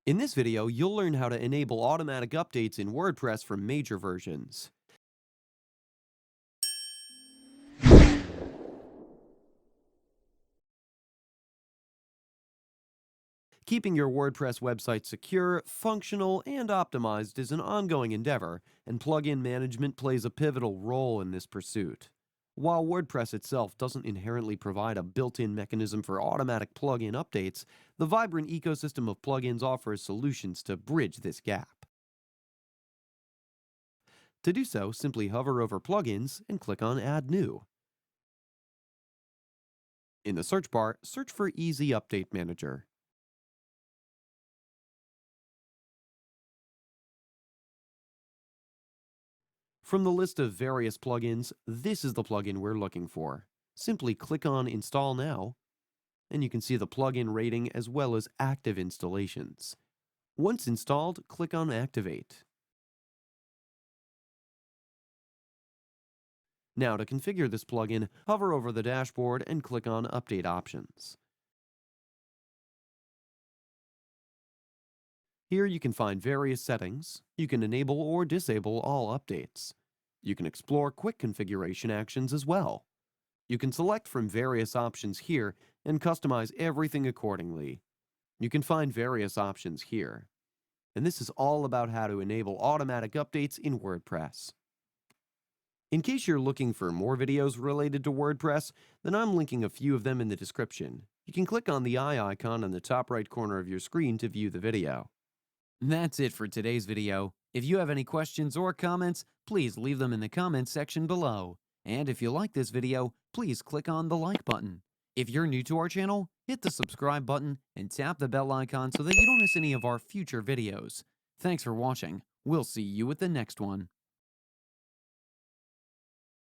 In this video, you'll learn how to enable automatic updates in WordPress for major versions. Keeping your WordPress website secure, functional, and optimized is an ongoing endeavor, and plugin management plays a pivotal role in this pursuit. While WordPress itself doesn't inherently provide a built-in mechanism for automatic plugin updates, the vibrant ecosystem of plugins offers solutions to bridge this gap. To do so, simply hover over Plugins and click on Add New. In the search bar, search for Easy Update Manager. From the list of various plugins, this is the plugin we're looking for. Simply click on Install Now, and you can see the plugin rating as well as active installations. Once installed, click on Activate. Now to configure this plugin, hover over the dashboard and click on Update Options. Here you can find various settings. You can enable or disable all updates. You can explore quick configuration actions as well. You can select from various options here and customize everything accordingly. You can find various options here. And this is all about how to enable automatic updates in WordPress. In case you're looking for more videos related to WordPress, then I'm linking a few of them in the description. You can click on the eye icon in the top right corner of your screen to view the video. That's it for today's video. If you have any questions or comments, please leave them in the comments section below. And if you like this video, please click on the like button. If you're new to our channel, hit the subscribe button and tap the bell icon so that you don't miss any of our future videos. Thanks for watching. We'll see you at the next one.